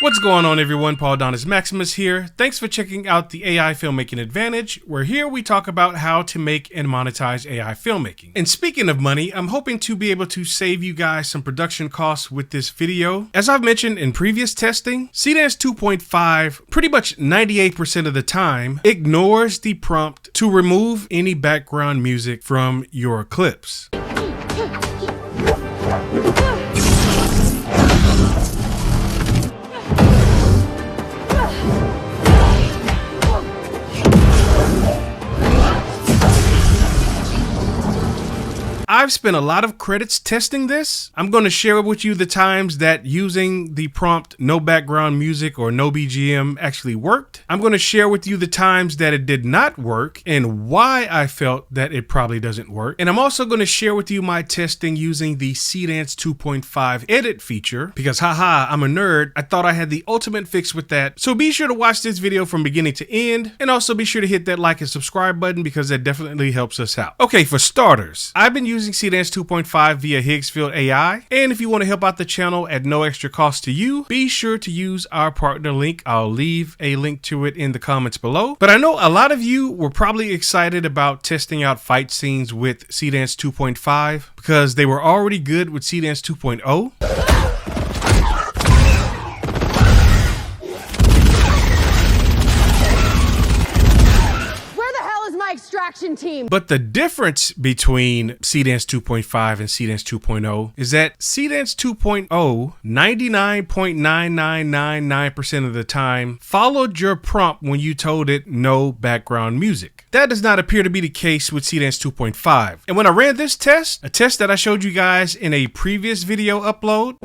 What's going on, everyone? Paul Donis Maximus here. Thanks for checking out the AI Filmmaking Advantage, where here we talk about how to make and monetize AI filmmaking. And speaking of money, I'm hoping to be able to save you guys some production costs with this video. As I've mentioned in previous testing, Seedance 2.5 pretty much 98% of the time ignores the prompt to remove any background music from your clips. I've spent a lot of credits testing this. I'm going to share with you the times that using the prompt no background music or no BGM actually worked. I'm going to share with you the times that it did not work and why I felt that it probably doesn't work. And I'm also going to share with you my testing using the Seedance 2.5 edit feature because haha, I'm a nerd. I thought I had the ultimate fix with that. So be sure to watch this video from beginning to end, and also be sure to hit that like and subscribe button because that definitely helps us out. Okay, for starters, I've been using Seedance 2.5 via Higgsfield AI, and if you want to help out the channel at no extra cost to you, be sure to use our partner link. I'll leave a link to it in the comments below. But I know a lot of you were probably excited about testing out fight scenes with Seedance 2.5 because they were already good with Seedance 2.0. Extraction team. But the difference between Seedance 2.5 and Seedance 2.0 is that Seedance 2.0 99.9999% of the time followed your prompt when you told it no background music. That does not appear to be the case with Seedance 2.5. And when I ran this test, a test that I showed you guys in a previous video upload,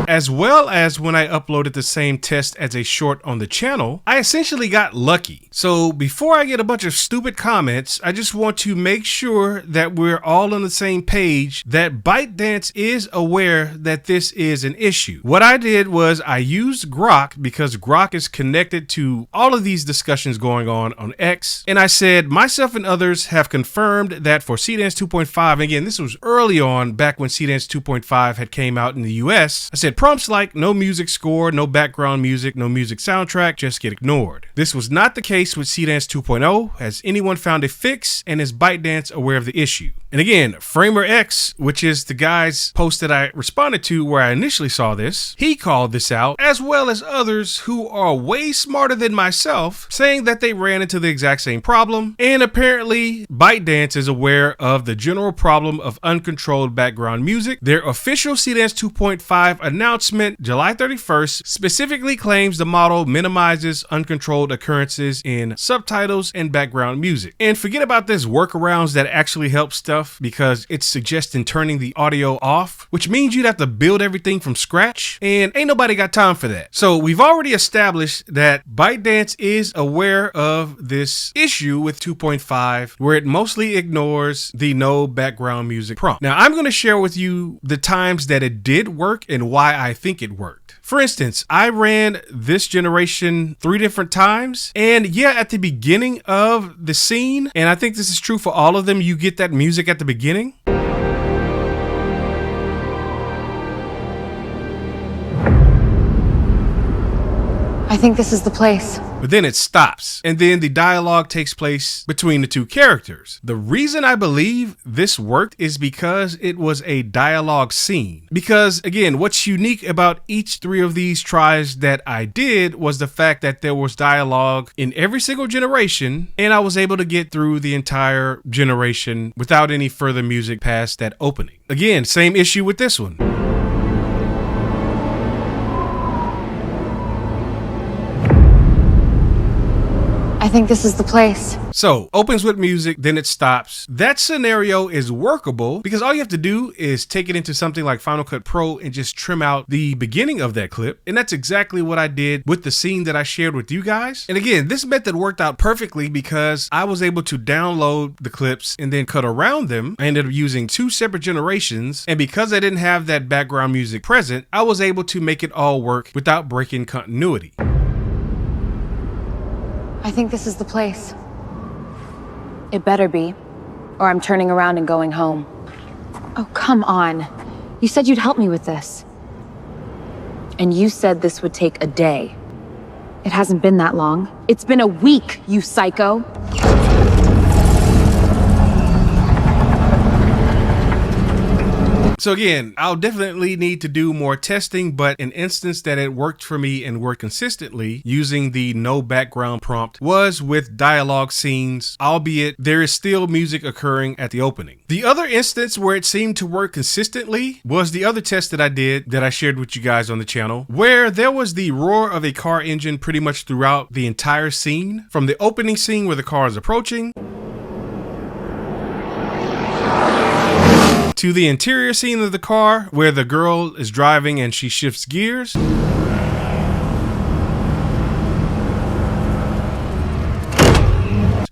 as well as when I uploaded the same test as a short on the channel, I essentially got lucky. So before I get a bunch of stupid comments, I just want to make sure that we're all on the same page, that ByteDance is aware that this is an issue. What I did was I used Grok because Grok is connected to all of these discussions going on X. And I said, myself and others have confirmed that for Seedance 2.5, again, this was early on back when Seedance 2.5 had came out in the US, I said, prompts like no music score, no background music, no music soundtrack just get ignored. This was not the case with Seedance 2.0. Has anyone found a fix, and is ByteDance aware of the issue? And again, Framer X, which is the guy's post that I responded to where I initially saw this, he called this out, as well as others who are way smarter than myself, saying that they ran into the exact same problem. And apparently ByteDance is aware of the general problem of uncontrolled background music. Their official Seedance 2.5 announcement July 31st specifically claims the model minimizes uncontrolled occurrences in subtitles and background music. And forget about this workarounds that actually help stuff, because it's suggesting turning the audio off, which means you'd have to build everything from scratch, and ain't nobody got time for that. So we've already established that ByteDance is aware of this issue with 2.5, where it mostly ignores the no background music prompt. Now I'm going to share with you the times that it did work and why I think it worked. For instance, I ran this generation 3 different times, and yeah, at the beginning of the scene, and I think this is true for all of them, you get that music at the beginning. I think this is the place. But then it stops, and then the dialogue takes place between the two characters. The reason I believe this worked is because it was a dialogue scene. Because again, what's unique about each 3 of these tries that I did was the fact that there was dialogue in every single generation, and I was able to get through the entire generation without any further music past that opening. Again, same issue with this one. I think this is the place. So opens with music, then it stops. That scenario is workable because all you have to do is take it into something like Final Cut Pro and just trim out the beginning of that clip. And that's exactly what I did with the scene that I shared with you guys. And again, this method worked out perfectly because I was able to download the clips and then cut around them. I ended up using 2 separate generations. And because I didn't have that background music present, I was able to make it all work without breaking continuity. I think this is the place. It better be, or I'm turning around and going home. Oh, come on. You said you'd help me with this. And you said this would take a day. It hasn't been that long. It's been a week, you psycho. So again, I'll definitely need to do more testing, but an instance that it worked for me and worked consistently using the no background prompt was with dialogue scenes, albeit there is still music occurring at the opening. The other instance where it seemed to work consistently was the other test that I did that I shared with you guys on the channel, where there was the roar of a car engine pretty much throughout the entire scene, from the opening scene where the car is approaching to the interior scene of the car where the girl is driving and she shifts gears.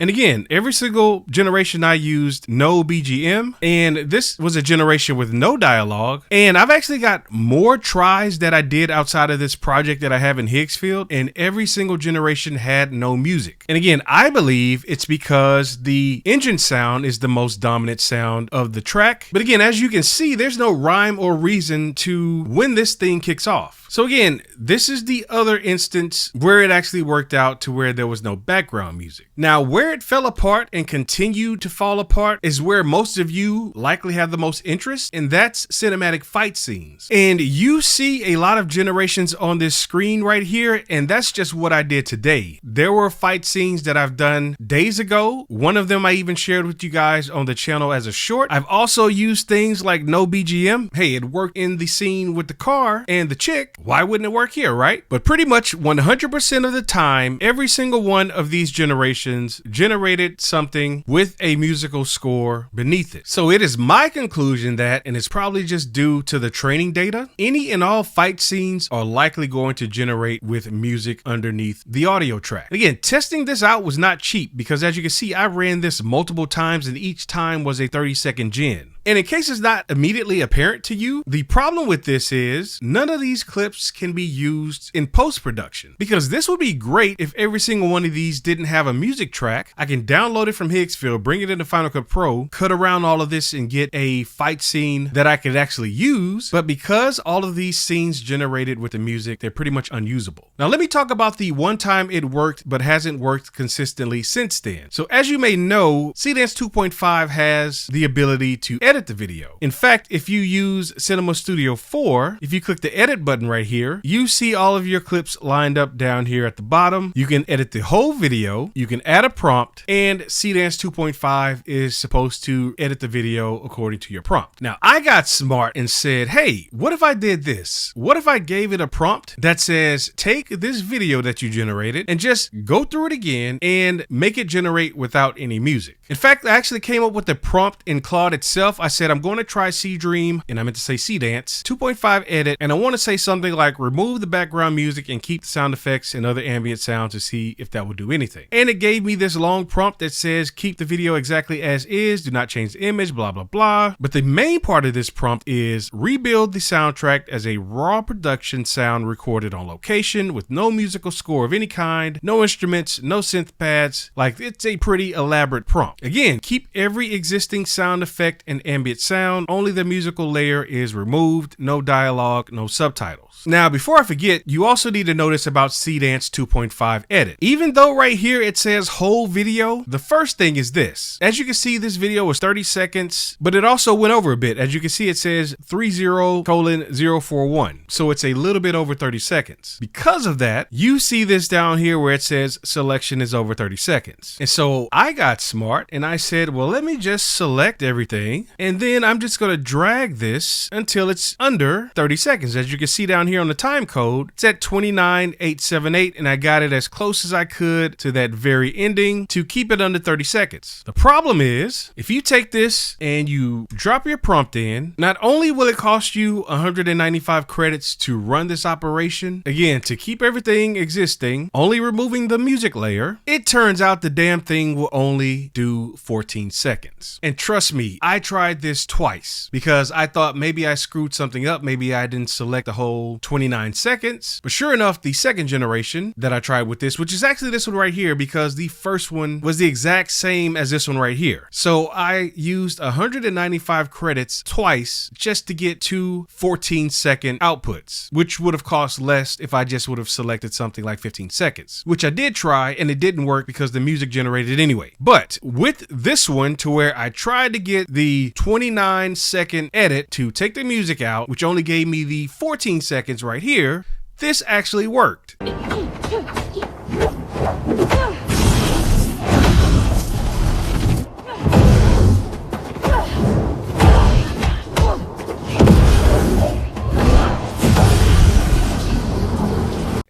And again, every single generation I used no BGM, and this was a generation with no dialogue. And I've actually got more tries that I did outside of this project that I have in Higgsfield, and every single generation had no music. And again, I believe it's because the engine sound is the most dominant sound of the track. But again, as you can see, there's no rhyme or reason to when this thing kicks off. So again, this is the other instance where it actually worked out to where there was no background music. Now, where it fell apart and continued to fall apart is where most of you likely have the most interest, and that's cinematic fight scenes. And you see a lot of generations on this screen right here, and that's just what I did today. There were fight scenes that I've done days ago. One of them I even shared with you guys on the channel as a short. I've also used things like no BGM. Hey, it worked in the scene with the car and the chick. Why wouldn't it work here, right? But pretty much 100% of the time, every single one of these generations generated something with a musical score beneath it. So it is my conclusion that, and it's probably just due to the training data, any and all fight scenes are likely going to generate with music underneath the audio track. Again, testing this out was not cheap because as you can see, I ran this multiple times and each time was a 30-second gen. And in case it's not immediately apparent to you, the problem with this is none of these clips can be used in post-production, because this would be great if every single one of these didn't have a music track. I can download it from Higgsfield, bring it into Final Cut Pro, cut around all of this and get a fight scene that I could actually use. But because all of these scenes generated with the music, they're pretty much unusable. Now let me talk about the one time it worked but hasn't worked consistently since then. So as you may know, Seedance 2.5 has the ability to edit the video. In fact, if you use Cinema Studio 4, if you click the edit button right here, you see all of your clips lined up down here at the bottom. You can edit the whole video, you can add a prompt, and Seedance 2.5 is supposed to edit the video according to your prompt. Now, I got smart and said, hey, what if I did this? What if I gave it a prompt that says, take this video that you generated and just go through it again and make it generate without any music? In fact, I actually came up with the prompt in Claude itself. I said, I'm going to try Seedream, and I meant to say Seedance 2.5 edit, and I want to say something like remove the background music and keep the sound effects and other ambient sounds to see if that would do anything. And it gave me this long prompt that says, keep the video exactly as is, do not change the image, blah, blah, blah. But the main part of this prompt is rebuild the soundtrack as a raw production sound recorded on location with no musical score of any kind, no instruments, no synth pads. Like, it's a pretty elaborate prompt. Again, keep every existing sound effect and ambient sound, only the musical layer is removed, no dialogue, no subtitles. Now, before I forget, you also need to notice about Seedance 2.5 edit. Even though right here it says whole video, the first thing is this. As you can see, this video was 30 seconds, but it also went over a bit. As you can see, it says 30:041. So it's a little bit over 30 seconds. Because of that, you see this down here where it says selection is over 30 seconds. And so I got smart and I said, well, let me just select everything. And then I'm just going to drag this until it's under 30 seconds. As you can see down here on the time code, it's at 29,878, and I got it as close as I could to that very ending to keep it under 30 seconds. The problem is, if you take this and you drop your prompt in, not only will it cost you 195 credits to run this operation, again, to keep everything existing, only removing the music layer, it turns out the damn thing will only do 14 seconds. And trust me, I tried tried this twice because I thought maybe I screwed something up. Maybe I didn't select the whole 29 seconds. But sure enough, the second generation that I tried with this, which is actually this one right here, because the first one was the exact same as this one right here. So I used 195 credits twice just to get two 14-second outputs, which would have cost less if I just would have selected something like 15 seconds, which I did try and it didn't work because the music generated anyway. But with this one, to where I tried to get the 29-second edit to take the music out, which only gave me the 14 seconds right here, this actually worked.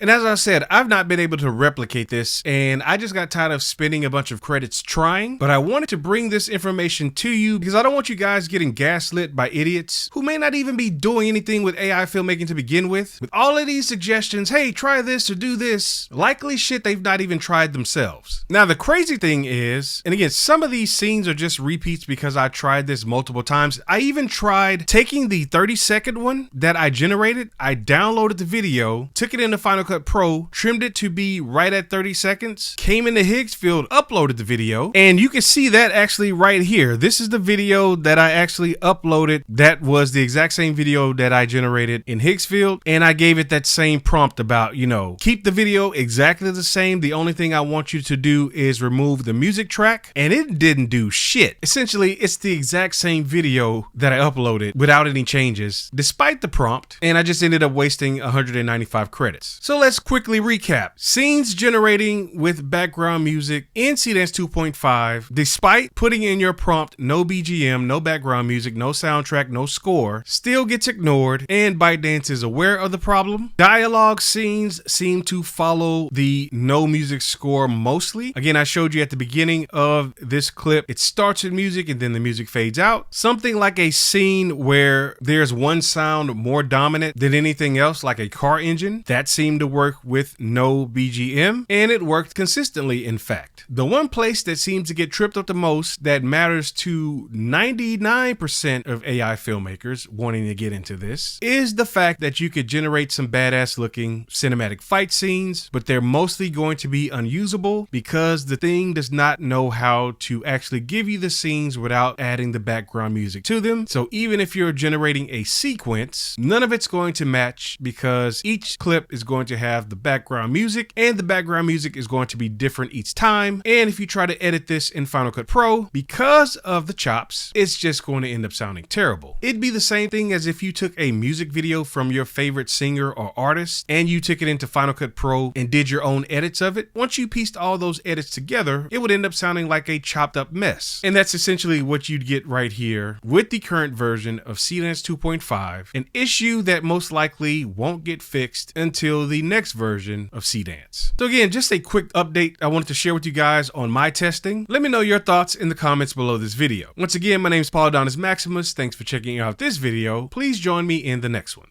And as I said, I've not been able to replicate this, and I just got tired of spending a bunch of credits trying, but I wanted to bring this information to you because I don't want you guys getting gaslit by idiots who may not even be doing anything with AI filmmaking to begin with. With all of these suggestions, hey, try this or do this, likely shit they've not even tried themselves. Now, the crazy thing is, and again, some of these scenes are just repeats because I tried this multiple times. I even tried taking the 30-second one that I generated, I downloaded the video, took it into Final Cut Pro, trimmed it to be right at 30 seconds, came into Higgsfield, uploaded the video, and you can see that actually right here. This is the video that I actually uploaded. That was the exact same video that I generated in Higgsfield, and I gave it that same prompt about, you know, keep the video exactly the same. The only thing I want you to do is remove the music track, and it didn't do shit. Essentially, it's the exact same video that I uploaded without any changes, despite the prompt, and I just ended up wasting 195 credits. So let's quickly recap. Scenes generating with background music in Seedance 2.5, despite putting in your prompt no BGM, no background music, no soundtrack, no score, still gets ignored, and ByteDance is aware of the problem. Dialogue scenes seem to follow the no music score mostly. Again, I showed you at the beginning of this clip, it starts with music and then the music fades out. Something like a scene where there's one sound more dominant than anything else, like a car engine, that seemed to work with no BGM, and it worked consistently, in fact. The one place that seems to get tripped up the most, that matters to 99% of AI filmmakers wanting to get into this, is the fact that you could generate some badass looking cinematic fight scenes, but they're mostly going to be unusable because the thing does not know how to actually give you the scenes without adding the background music to them. So even if you're generating a sequence, none of it's going to match because each clip is going to have the background music, and the background music is going to be different each time. And if you try to edit this in Final Cut Pro, because of the chops, it's just going to end up sounding terrible. It'd be the same thing as if you took a music video from your favorite singer or artist and you took it into Final Cut Pro and did your own edits of it. Once you pieced all those edits together, it would end up sounding like a chopped up mess. And that's essentially what you'd get right here with the current version of Seedance 2.5, an issue that most likely won't get fixed until the next version of Seedance. So again, just a quick update I wanted to share with you guys on my testing. Let me know your thoughts in the comments below this video. Once again, my name is Paul Adonis Maximus. Thanks for checking out this video. Please join me in the next one.